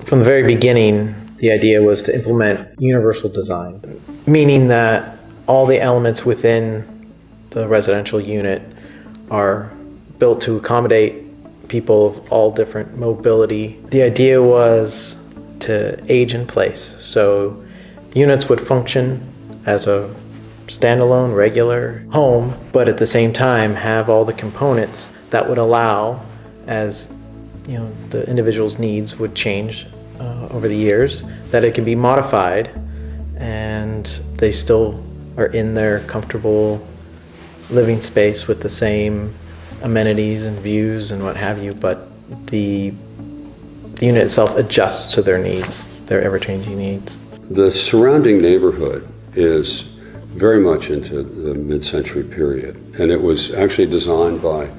From the very beginning, the idea was to implement universal design, meaning that all the elements within the residential unit are built to accommodate people of all different mobility. The idea was to age in place, so units would function as a standalone, regular home, but at the same time have all the components that would allow, as the individual's needs would change over the years, that it can be modified and they still are in their comfortable living space with the same amenities and views and what have you, but the unit itself adjusts to their needs, their ever-changing needs. The surrounding neighborhood is very much into the mid-century period, and it was actually designed by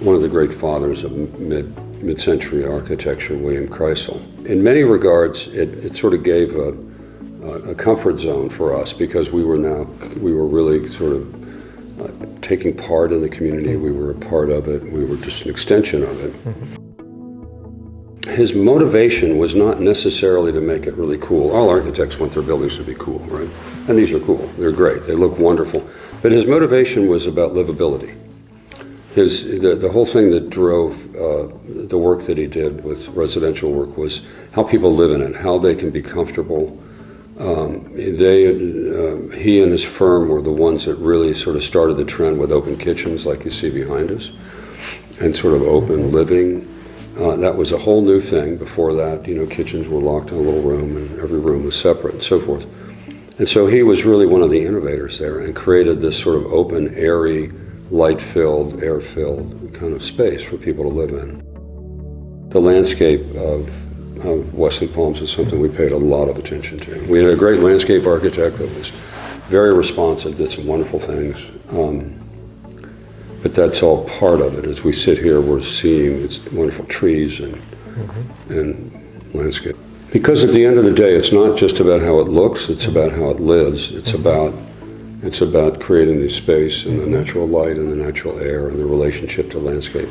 one of the great fathers of mid-century architecture, William Kreisel. In many regards, it sort of gave a comfort zone for us, because we were really sort of taking part in the community. We were a part of it. We were just an extension of it. His motivation was not necessarily to make it really cool. All architects want their buildings to be cool, right? And these are cool. They're great. They look wonderful. But his motivation was about livability. The whole thing that drove the work that he did with residential work was how people live in it, how they can be comfortable. He and his firm were the ones that really sort of started the trend with open kitchens like you see behind us, and sort of open living. That was a whole new thing. Before that, kitchens were locked in a little room and every room was separate and so forth. And so he was really one of the innovators there and created this sort of open, airy, light-filled, air-filled kind of space for people to live in. The landscape of Wesley Palms is something we paid a lot of attention to. We had a great landscape architect that was very responsive, did some wonderful things. But that's all part of it. As we sit here, we're seeing its wonderful trees and landscape. Because at the end of the day, it's not just about how it looks, it's about how it lives. It's about creating the space and the natural light and the natural air and the relationship to landscape.